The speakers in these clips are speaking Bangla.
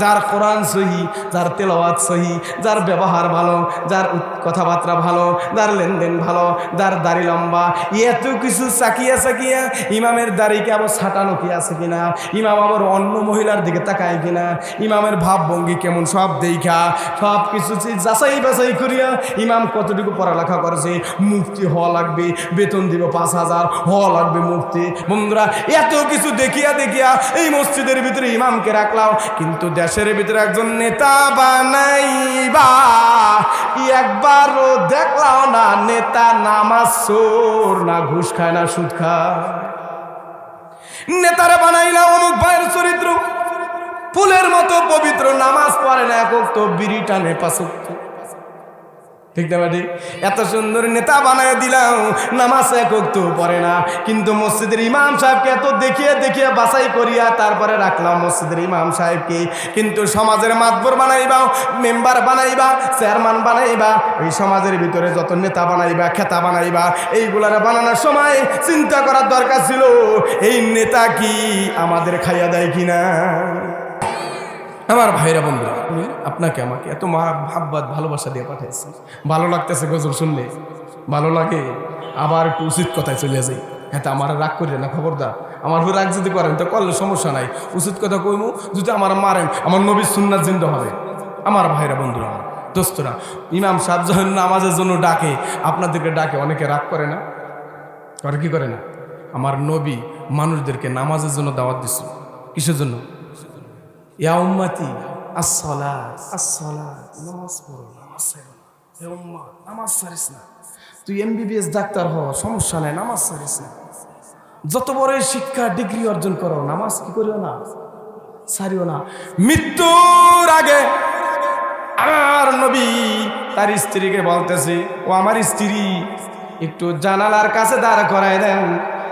যার কোরআন সহি, যার তেলাওয়াত সহি, যার ব্যবহার ভালো, যার কথাবার্তা ভালো, যার লেনদেন ভালো, যার দাড়ি লম্বা, এত কিছু চাকিয়া চাকিয়া ইমামের দাড়িকে আবার ছাটানো কি আছে কিনা, ইমাম আবার অন্য মহিলার দিকে তাকায় কিনা, ইমামের ভাবভঙ্গি কেমন, সব দেখা সব কিছু যাচাই বাছাই করিয়া ইমাম কতটুকু পড়ালেখা করেছে, মুফতি হওয়া লাগবে, বেতন দিব 5,000, হওয়া লাগবে মুফতি। বন্ধুরা, এত কিছু দেখিয়া দেখিয়া এই মসজিদের ভিতরে ইমামকে রাখলাম, কিন্তু দেশের ভিতরে একজন নেতা বানাইবা একবারও দেখলাম না। নেতা নামাজ চোর না, ঘুষ খায় না, সুদ খায়। নেতারা বানাইলা অমুক ভাইয়ের চরিত্র ফুলের মতো পবিত্র, নামাজ পড়ে না, একক তো বিড়ি টানে 5 ওয়াক্ত, ঠিক না ঠিক? এত সুন্দর নেতা বানায় দিলাম, নামাজ একক তো পড়ে না, কিন্তু মসজিদের ইমাম সাহেবকে এত দেখিয়ে দেখিয়ে বাছাই করিয়া তারপরে রাখলাম মসজিদের ইমাম সাহেবকে। কিন্তু সমাজের মাতবর বানাইবা, মেম্বার বানাইবা, চেয়ারম্যান বানাইবা, এই সমাজের ভিতরে যত নেতা বানাইবা, খেতা বানাইবা, এইগুলার বানানোর সময় চিন্তা করার দরকার ছিল এই নেতা কি আমাদের খাইয়া দেয় কিনা। আমার ভাইরা বন্ধুরা, আপনাকে আমাকে এত মহাব্বত ভালোবাসা দিয়ে পাঠাইছি, ভালো লাগতেছে গজল শুনলে, ভালো লাগে, আবার একটু উচিত কথায় চলে যাই। হ্যাঁ, আমার রাগ করি না, খবরদার। আমার রাগ যদি করেন তো করলে সমস্যা নাই, উচিত কথা কইমু, যদি আমার মারেন আমার নবীর সুন্নাত জিন্দা হবে। আমার ভাইরা বন্ধুরা, আমার দোস্তরা, ইমাম সাহেব যখন নামাজের জন্য ডাকে, আপনাদেরকে ডাকে, অনেকে রাগ করে না, করে কি করে না? আমার নবী মানুষদেরকে নামাজের জন্য দাওয়াত দিচ্ছে। কিসের জন্য? ইয়া উম্মতি আসসালাত আসসালাত, নামাজ পড়ো, নামাজ ছাড়ো না। হে উম্মত, নামাজ ছাড়িস না। তুই MBBS ডাক্তার হ, সমস্যা নাই, নামাজ ছাড়িস না। যত বড় শিক্ষা ডিগ্রি অর্জন করো, নামাজ কি করিও না, ছাড়িও না। মৃত্যুর আগে আমার নবী তার স্ত্রীকে বলতেছে, ও আমার স্ত্রী, একটু জানালার কাছে দাঁড় করায় দেন,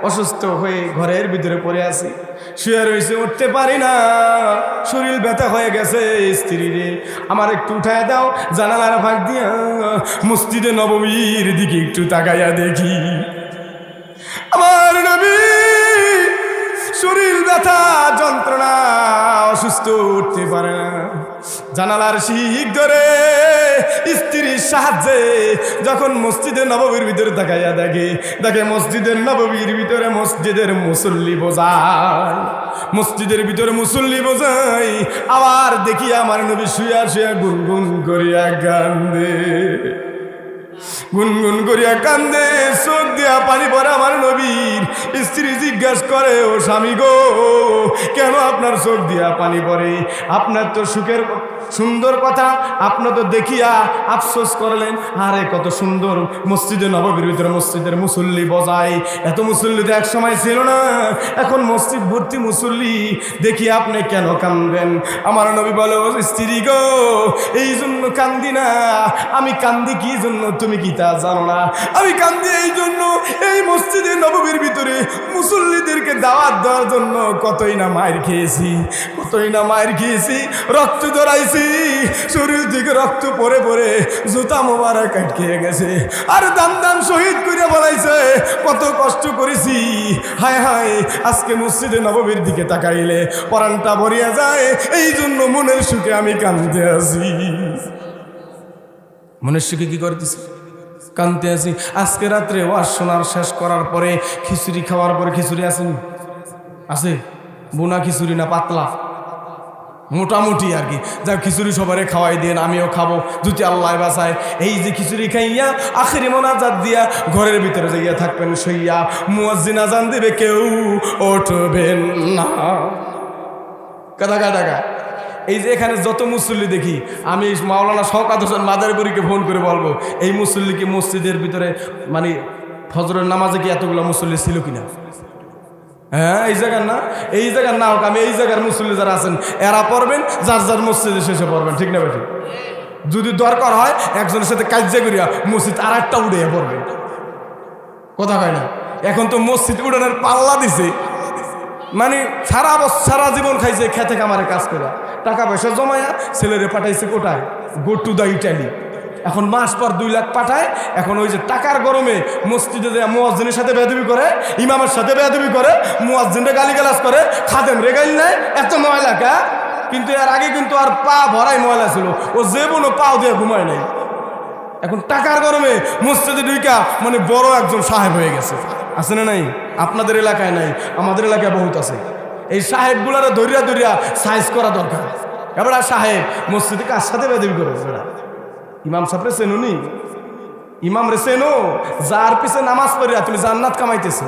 অসুস্থ হয়ে ঘরের ভিতরে পড়ে আছি, শুয়ে রয়েছে, উঠতে পারি না, শরীর ব্যথা হয়ে গেছে, স্ত্রী রে আমার একটু উঠায় দাও, জানালার ফাঁক দিয়া মসজিদে নববীর দিকে একটু তাকাইয়া দেখি। আমার নবী শরীর ব্যথা, যন্ত্রণা, অসুস্থ, উঠতে পারে না, জানালার শিক ধরে স্ত্রীর সাহায্যে যখন মসজিদে নববীর ভিতরে তাকাইয়া দেখে মসজিদের নববীর ভিতরে মসজিদের মুসল্লি বোঝায়, মসজিদের ভিতরে মুসল্লি বোঝাই, আবার দেখি আমার নবী শুয়া শুয়া গুনগুন করিয়া কান্দে, গুনগুন করিয়া কান্দে, চোখ দিয়া পানি পড়ে। আমার নবীর স্ত্রী জিজ্ঞাসা করে, ও স্বামী গো, কেন আপনার চোখ দিয়া পানি পড়ে? আপনার তো সুখের সুন্দর কথা, আপনি তো দেখিয়া আফসোস করলেন। আরে কত সুন্দর মসজিদে নববীর ভিতরে মসজিদের মুসল্লি বজায়, এত মুসল্লি তো এক সময় ছিল না, এখন মসজিদ ভর্তি মুসল্লি, দেখি আপনি কেন কান্দেন? আমার নবী বলে, স্ত্রী গো, এই জন্য কান্দি না, আমি কান্দি কি জন্য তুমি কি তা জানো না? আমি কান্দি এই জন্য, এই মসজিদে নববীর ভিতরে মুসল্লিদেরকে দাওয়াত দেওয়ার জন্য কতই না মায়ের খেয়েছি, কতই না মায়ের খেয়েছি, রক্ত ধরাইছি, শরীর থেকে রক্ত পরে পরে জুতা মোবারক আটকে গেছে, আর দাম দাম শহীদ করে বলাইছে, কত কষ্ট করেছি। হায় হায়, আজকে মসজিদে নববীর দিকে তাকাইলে পরানটা ভরিয়া যায়, এই জন্য মনের সুখে আমি কাঁদতে আছি। মনের সুখে কি করতেছি? কাঁদতে আছি। আজকে রাত্রে ওয়াজ শোনার শেষ করার পরে খিচুড়ি খাওয়ার পরে, খিচুড়ি আসেনি, আছে বোনা খিচুড়ি না পাতলা, মোটামুটি আর কি, যা খিচুড়ি সবারে খাওয়াই দিয়ে আমিও খাবো যদি আল্লাহ বাঁচায়। এই যে খিচুড়ি খাইয়া আখেরি মোনাজাত দিয়া ঘরের ভিতরে যাইয়া থাকবেন, সইয়া মুয়াজ্জিন আজান দেবে, কেউ উঠবেন না। কাদা কাদা। এই যে এখানে যত মুসল্লি দেখি, আমি মাওলানা শওকত হোসেন মাদারীপুরীকে ফোন করে বলবো, এই মুসল্লি কি মসজিদের ভিতরে মানে ফজরের নামাজে কি এতগুলো মুসল্লি ছিল কিনা? হ্যাঁ, এই জায়গার না, এই জায়গার না হোক, আমি এই জায়গার মুসল্লি যারা আছেন এরা পড়বেন, যার যার মসজিদে শেষে পড়বেন, ঠিক না বেঠিক? যদি দরকার হয় একজনের সাথে কাজে করিয়া মসজিদ আর একটা উড়ে পড়বেন, কথা হয় না? এখন তো মসজিদ উড়ানোর পাল্লা দিছে, মানে সারা জীবন খাইছে খেতে কামারে কাজ করে, টাকা পয়সা জমায়া ছেলেরে পাঠাইছে কোটায়, গো টু দ্য ইটালি। এখন মাস পর 2 লাখ পাঠায়। এখন ওই যে টাকার গরমে মসজিদে যে মুয়াজ্জিনের সাথে বেয়াদবি করে, ইমামের সাথে বেয়াদবি করে, মুয়াজ্জিনরে গালিগালাজ করে, খাদেম রে গাইল নেয়, এত ময়লা কা? কিন্তু এর আগে কিন্তু আর পা ভরাই ময়লা ছিল, ও জীবনও পাও দিয়ে ঘুমায় নাই। এখন টাকার গরমে মসজিদে ঢুইকা মানে বড় একজন সাহেব হয়ে গেছে। আছে না নাই? আপনাদের এলাকায় নাই, আমাদের এলাকায় বহুত আছে। এই সাহেবগুলারা ধরিয়া ধরিয়া সাইজ করা দরকার। এবার সাহেব মসজিদে কার সাথে বেদবি করে? ইমাম সাহেবরে চেনুনি? ইমাম রে চেনো? যার পিছে নামাজ পড়িয়া তুমি জান্নাত কামাইতেছো,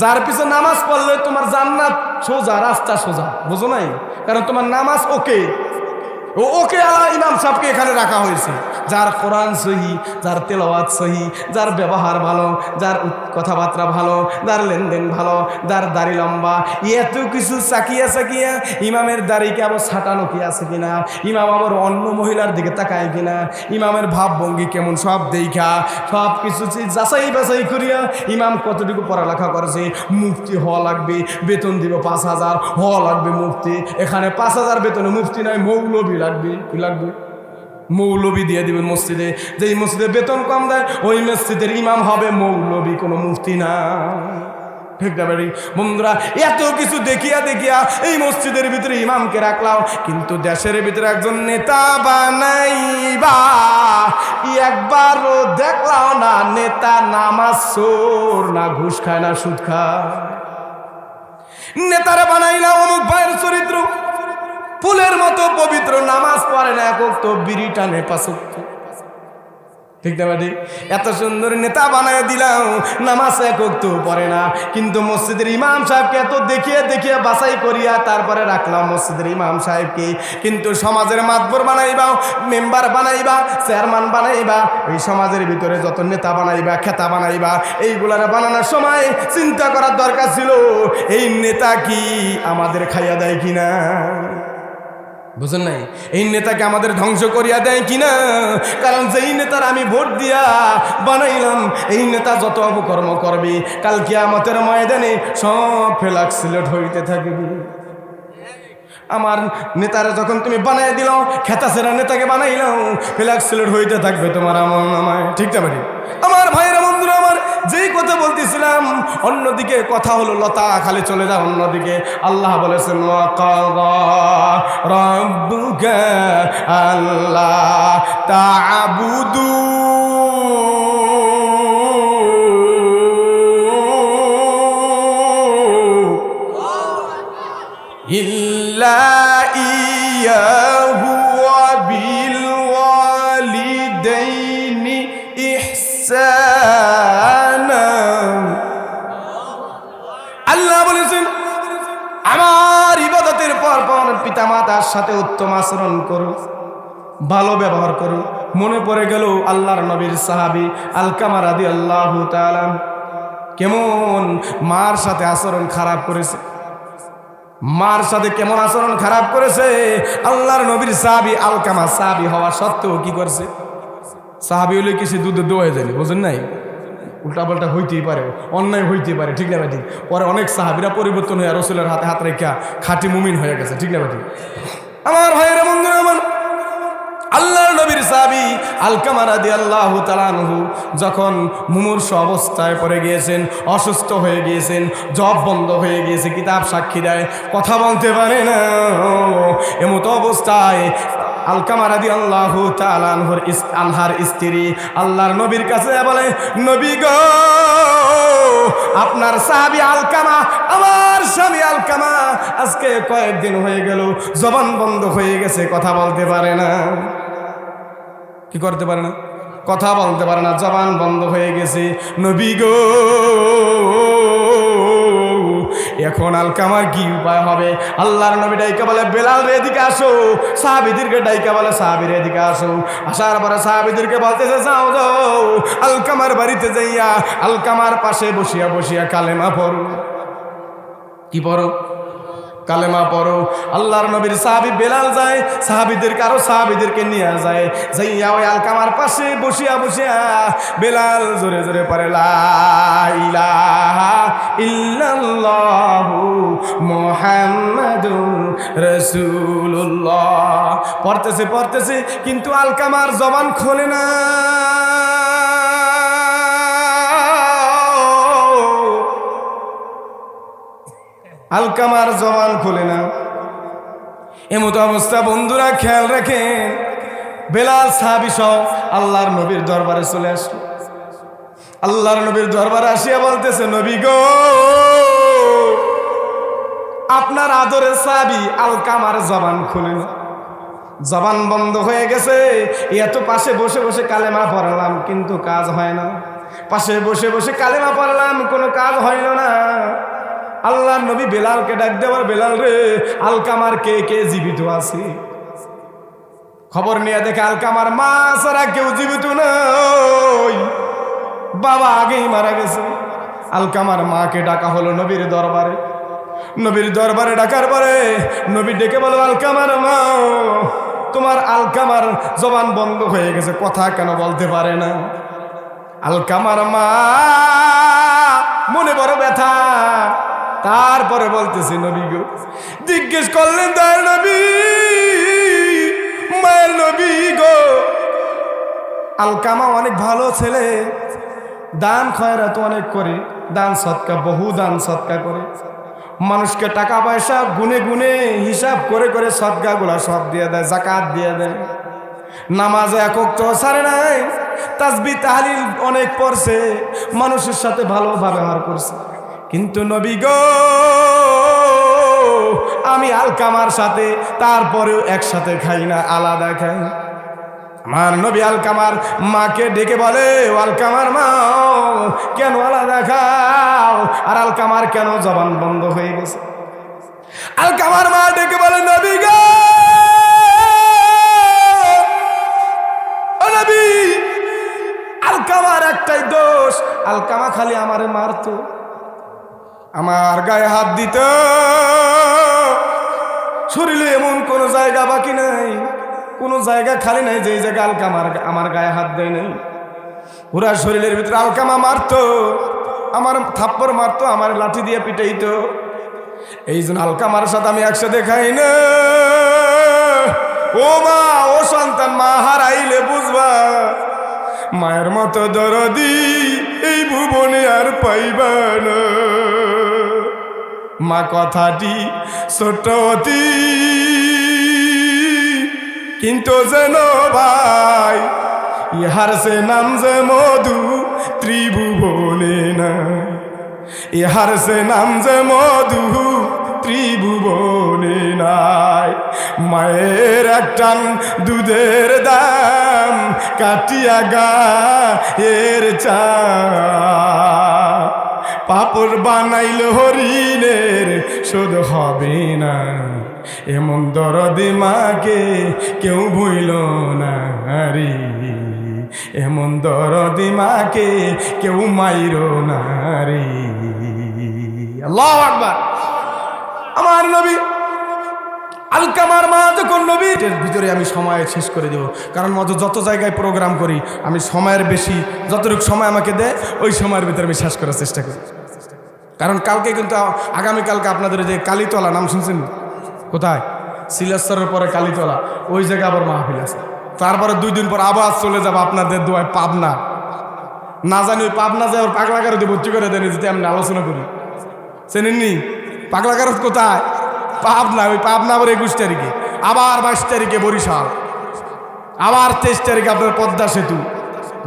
যার পিছে নামাজ পড়লে তোমার জান্নাত সোজা, রাস্তা সোজা, বুঝো নাই? কারণ তোমার নামাজ ওকে ওকে ইমাম সাহেবকে এখানে রাখা হয়েছে। যার কোরআন সহি, যার তেলাওয়াত সহি, যার ব্যবহার ভালো, যার কথাবার্তা ভালো, যার লেনদেন ভালো, যার দাড়ি লম্বা, এত কিছু চাকিয়া চাকিয়া ইমামের দাড়িকে আবার ছাটানো কি আছে কিনা, ইমাম আবার অন্য মহিলার দিকে তাকায় কিনা, ইমামের ভাবভঙ্গি কেমন, সব দেখা সব কিছু যাচাই বাছাই করিয়া ইমাম কতটুকু পড়ালেখা করেছে। মুফতি হওয়া লাগবে, বেতন দিব 5,000, হওয়া লাগবে মুফতি। এখানে 5,000 বেতনে মুফতি নাই, মৌলবি লাগবে। কি লাগবে? মৌলবি দিয়ে দিবেন মসজিদে। যেই মসজিদে বেতন কম দেয় ওই মসজিদের ইমাম হবে মৌলবি, কোনো মুফতি না। ঠিক না বাড়ি বন্ধুরা? এত কিছু দেখিয়া দেখিয়া এই মসজিদের ভিতরে ইমামকে রাখলাম, কিন্তু দেশের ভিতরে একজন নেতা বানাইবা একবারও দেখলাম না। নেতা নামাজ চোর না, ঘুষ খায় না, সুদ খায়। নেতারা বানাইলাম অমুক ভাইয়ের চরিত্র ফুলের মতো পবিত্র, নামাজ পড়ে না, একক তো বিড়ি টানে 5 ওয়াক্ত। ঠিক না বাড়ি? এত সুন্দর নেতা বানায় দিলাম, নামাজ একক তো পড়ে না, কিন্তু মসজিদের ইমাম সাহেবকে এত দেখিয়ে দেখিয়ে বাছাই করিয়া তারপরে রাখলাম মসজিদের ইমাম সাহেবকে। কিন্তু সমাজের মাতবর বানাইবা, মেম্বার বানাইবা, চেয়ারম্যান বানাইবা, এই সমাজের ভিতরে যত নেতা বানাইবা, খেতা বানাইবা, এইগুলার বানানোর সময় চিন্তা করার দরকার ছিল এই নেতা কি আমাদের খাইয়া দেয় কিনা। বুঝেন নাই? এই নেতাকে আমাদের ধ্বংস করিয়া দেয় কিনা। কারণ যেই নেতার আমি ভোট দিয়া বানাইলাম, এই নেতা যত অপকর্ম করবে কাল কিয়ামতের ময়দানে সব ফেলাক সিলেট হইতে থাকবে। আমার নেতারা যখন তুমি বানাই দিল, খেতা সেরা নেতাকে বানাইলাম, ফেলাক সিলেট হইতে থাকবে তোমার আমল নামায়। ঠিক না ভাই? আমার ভাইয়েরা বন্ধুরা আমার, যেই কথা বলতেছিলাম অন্যদিকে কথা হলো লতা খালি চলে যায় অন্যদিকে। আল্লাহ বলেছেন ওয়াকাযা রাব্বুকা আল্লা তা'বুদু ইল্লা ইয়াহু ওয়া বিল ওয়ালিদাইনি ইহসানা। আল্লাহ বলেছেন আমার ইবাদতের পর পর পিতামাতার সাথে উত্তম আচরণ করো, ভালো ব্যবহার করো। মনে পড়ে গেল আল্লাহর নবীর সাহাবী আলকামা রাদিয়াল্লাহু তাআলা কেমন মার সাথে আচরণ খারাপ করেছে, মার সাথে কেমন আচরণ খারাপ করেছে। আল্লাহর নবীর সাহাবী আলকামা সাহাবী হওয়া সত্ত্বেও কি করছে? সাহাবী হলে কিছু দুধ দোয়া যায়নি, বুঝেন নাই? উল্টাপাল্টা হইতেই পারে, অন্যায় হইতেই পারে। ঠিক না ভাই? পরে অনেক সাহাবীরা পরিবর্তন হয়ে রাসূলের হাতে হাত রেখা খাঁটি মুমিন হয়ে গেছে। ঠিক না ভাই? আমার ভাইয়েরা বন্ধুরা আমার, আল্লাহর নবীর সাহাবী আলকামা রাদিয়াল্লাহু তাআলা আনহু যখন মুমূর্ষু অবস্থায় পড়ে গিয়েছেন, অসুস্থ হয়ে গিয়েছেন, জব বন্ধ হয়ে গিয়েছে, কিতাব সাক্ষী দেয় কথা বলতে পারে না, এমতো অবস্থায় আলকামা রাদিয়াল্লাহু তাআলা আনহার স্ত্রী আল্লাহর নবীর কাছে বলে, নবী গো, আপনার সাহাবী আলকামা, আমার স্বামী আলকামা আজকে কয়েকদিন হয়ে গেল জবান বন্ধ হয়ে গেছে, কথা বলতে পারে না। কি করতে পারে না? কথা বলতে পারে না, জবান বন্ধ হয়ে গেছে। নবী গো, এখন আলকামার কি উপায় হবে? আল্লাহর নবী ডাইকা বলে, বেলাল রে এদিকে আসো। সাহাবীদেরকে ডাইকা বলে, সাহাবীর এদিকে আসো। আসার পরে সাহাবীদেরকে বলতেছে, যাও যাও আলকামার বাড়িতে যাইয়া আলকামার পাশে বসিয়া বসিয়া কালেমা পড়ো। কি পড়ো? কালেমা পড়ো। আল্লাহর নবীর সাহাবী বেলাল যায়, সাহাবীদেরকে আরো সাহাবীদেরকে নিয়ে যায়, যাইয়া ওই আলকামার পাশে বসিয়া বসিয়া বেলাল জোরে জোরে পড়ে, লা ইলাহা ইল্লাল্লাহু মুহাম্মাদুর রাসূলুল্লাহ পড়তেছে পড়তেছে, কিন্তু আলকামার জবান খোলে না। আলকামার জবান খুলে না। এমতো অবস্থা বন্ধুরা খেয়াল রাখেন, বেলাল সাহাবী সহ আল্লাহর নবীর দরবারে চলে আসলো। আল্লাহর নবীর দরবারে আসিয়া বলতেছে, নবী গো, আপনার আদরের সাহাবী আলকামার জবান খুলে না, জবান বন্ধ হয়ে গেছে। এত পাশে বসে বসে কালেমা পড়লাম কিন্তু কাজ হয় না, পাশে বসে বসে কালেমা পড়লাম কোনো কাজ হইল না। আল্লাহর নবী বেলালকে ডাক দেওয়ার, বেলাল রে, আলকামার কে কে জীবিত আছে? খবর নিয়ে দেখে আলকামার মা ছাড়া কেউ জীবিত নয়, বাবা আগেই মারা গেছে। আলকামার মাকে ডাকা হলো নবীর দরবারে। নবীর দরবারে ডাকার পরে নবী ডেকে বলো, আলকামার মা, তোমার আলকামার জবান বন্ধ হয়ে গেছে, কথা কেন বলতে পারে না? আলকামার মা মনে বড় ব্যথা, তারপরে বলতেছে, নবী গো, জিজ্ঞেস করলেন দয়ার নবী, মায়ের নবী গো, আলকামা অনেক ভালো ছেলে, দান খয়রাত অনেক করে, দান সৎকা, বহু দান সৎকা করে, মানুষকে টাকা পয়সা গুনে গুনে হিসাব করে করে সদকাগুলা সব দিয়ে দেয়, যাকাত দিয়ে দেয়, নামাজে একক তো ছাড়ে নাই, তাসবিহ তাহলিল অনেক পড়ছে, মানুষের সাথে ভালো ব্যবহার করছে। কিন্তু নবী গো, আমি আলকামার সাথে তারপরেও একসাথে খাই না, আলাদা খাই। আমার নবী আলকামার মাকে ডেকে বলে, আলকামার মা, কেন আলাদা খাও? আর আলকামার কেন জবান বন্ধ হয়ে গেছে? আলকামার মা ডেকে বলে, নবী গো, ও নবী, আলকামার একটাই দোষ, আলকামা খালি আমারে মারতো, আমার গায়ে হাত দিত, শরীরে এমন কোন জায়গা বাকি নাই, কোন জায়গা খালি নাই যে জায়গা আলকামার আমার গায়ে হাত দেয় নাই। পুরা শরীরের ভিতরে আলকামা মারতো, আমার থাপ্পড় মারতো, আমার লাঠি দিয়ে পিটাইতো। এই জন্য আলকামার সাথে আমি একসাথে খাই না। ও মা, ও সন্তান, মা হারাইলে বুঝবা, মায়ের মতো দরদি এই ভুবনে আর পাইবা না। মা কথাটি ছোট অতি, কিন্তু যেন ভাই, ইহার সে নাম যে মধু ত্রিভুবনে নাই, ইহার সে নাম যে মধু ত্রিভুবনে নাই। মায়ের একটান দুধের দাম কাটিয়া গায়ের চা, পাপড় বানাইল হরিণের শোধ হবে না, এমন দরদি মাকে কেউ ভুইল না রে, এমন দরদি মাকে কেউ মাইর না রে। আল্লাহু আকবার। আমার নবী আলকামার মা যখন নবীর ভিতরে, আমি সময় শেষ করে দেব, কারণ যত জায়গায় প্রোগ্রাম করি আমি সময়ের বেশি, যতটুকু সময় আমাকে দেয় ওই সময়ের ভিতরে আমি শেষ করার চেষ্টা করি। কারণ কালকে কিন্তু, আগামীকালকে আপনাদের যে কালীতলা নাম শুনছেন, কোথায়? সিলেশ্বরের পরে কালীতলা, ওই জায়গায় আবার মাহফিল আছে। তারপরে 2 দিন পর আবার চলে যাবো আপনাদের দোয়ায় পাবনা। না জানি ওই পাবনা যায় ওর পাগলা গারদে ভর্তি করে দেন, যদি আমি আলোচনা করি। চেনেননি পাগলা গারদ কোথায়? পাবনা। ওই পাবনা আবার 21 তারিখে, আবার 22 তারিখে বরিশাল, আবার 23 তারিখে আপনার পদ্মা সেতু,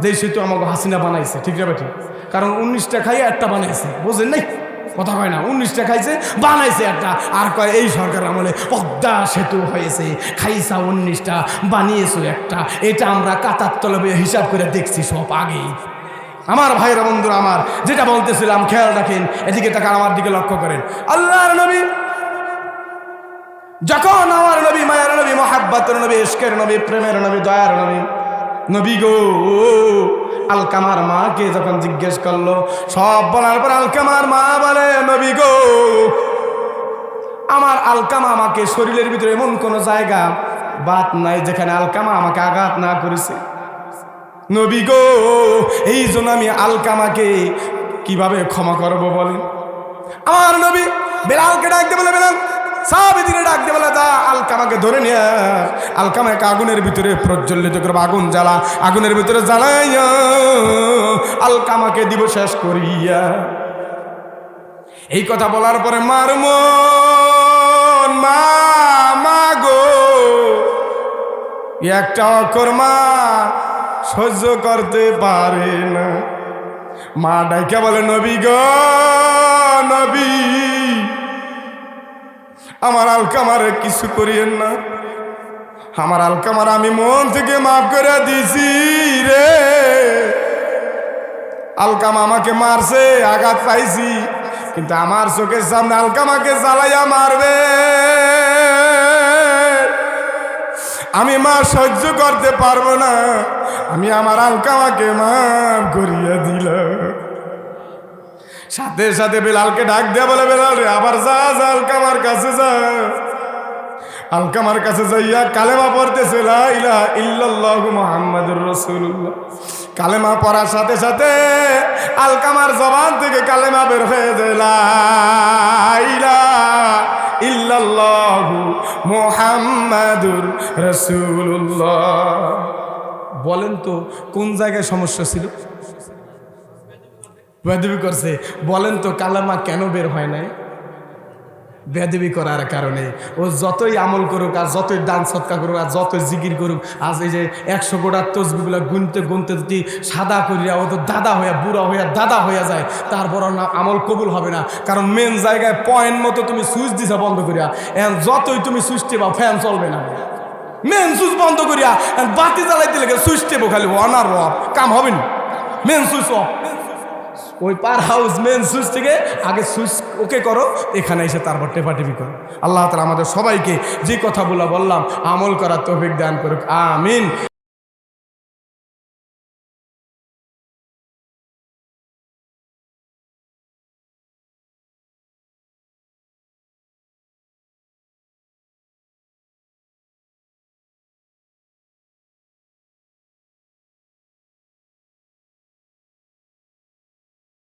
যেই সেতু আমাকে হাসিনা বানাইছে, ঠিক যাবে ঠিক, কারণ 19টা খাইয়ে একটা বানাইছে, বোঝেন নাই কথা কয় না, 19টা খাইছে বানাইছে একটা, আর কয় এই সরকার আমলে পদ্মা সেতু হয়েছে, খাইছা 19টা বানিয়েছো একটা। এটা আমরা কাতার তলবে হিসাব করে দেখছি সব আগেই। আমার ভাইরা বন্ধুরা, আমার যেটা বলতেছিলাম খেয়াল রাখেন, এদিকে তাকান, আমার দিকে লক্ষ্য করেন। আল্লাহর নবী যখন, আমার নবী, মায়ের নবী, মহাব্বতের নবী, ইশকের নবী, প্রেমের নবী, দয়ার নবী, নবী গো, আলকামার মাকে যখন জিজ্ঞেস করলো, সব বলার পর আলকামার মা বলে, নবী গো, আমার আলকামা আমাকে শরীরের ভিতরে এমন কোন জায়গা বাত নাই যেখানে আলকামা আমাকে আঘাত না করেছে। নবী গো, এই জন্য আমি আলকামাকে কিভাবে ক্ষমা করব বলেন? আমার নবী বেলালকে ডাকতে বলে, বেলাল সাহাবীদের ডাকতে বলে, যা আলকামাকে ধরে নিয়ে আলকামাকে আগুনের ভিতরে প্রজ্বলিত করবে, আগুন জ্বালা, আগুনের ভিতরে জ্বালাইয়া আলকামাকে দিব শেষ করিয়া। এই কথা বলার পরে মার মন, মা গো একটা অক্ষর মা সহ্য করতে পারে না। মা ডাইকা বলে নবী গো নবী, আমার আলকামারে কিছু করিয়েন না, আমার আলকামার আমি মন থেকে মাফ করে দিছি রে। আলকামা আমাকে মারছে, আঘাত পাইছি, কিন্তু আমার চোখের সামনে আলকামাকে জ্বালাইয়া মারবে, আমি মা সহ্য করতে পারবো না, আমি আমার আলকামাকে মাফ করিয়া দিলাম। সাথে সাথে বেলালকে ডাক দেয়া বলে, বেলাল রে আবার যা যা আলকামার কাছে যা। আলকামার কাছে যাইয়া কালেমা পড়তেছে, লা ইলাহা ইল্লাল্লাহু মুহাম্মাদুর রাসূলুল্লাহ। কালেমা পড়ার সাথে সাথে আলকামার জবান থেকে কালেমা বের হয়ে যায়, লা ইলাহা ইল্লাল্লাহু মুহাম্মাদুর রাসূলুল্লাহ। বলেন তো কোন জায়গায় সমস্যা ছিল? বেয়াদবি করছে। বলেন তো কালেমা কেন বের হয় নাই? বেয়াদবি করার কারণে। ও যতই আমল করুক আর যতই দান সৎকা করুক আর যতই জিকির করুক, আজ এই যে 100 গোটার তসবিগুলো গুনতে গুনতে যদি সাদা করিয়া ও তো দাদা হইয়া বুড়া হইয়া দাদা হইয়া যায়, তারপর না আমল কবুল হবে না। কারণ মেন জায়গায় পয়েন্ট মতো তুমি সুইচ দিছা বন্ধ করিয়া, এখন যতই তুমি সুইচ টেবা ফ্যান চলবে না। মেন সুইচ বন্ধ করিয়া বাতি জ্বালাইতে লেগে সুইচ টেবো, খালি অন আর অফ, কাম হবে না। মেন সুইচ অফ, ওই পার হাউস মেন সুইচ থেকে আগে সুইচ ওকে করো, এখানে এসে তারপর টেপাটেপি করো। আল্লাহ তাআলা আমাদের সবাইকে যে কথাগুলো বললাম আমল করার তৌফিক দান করুক, আমিন।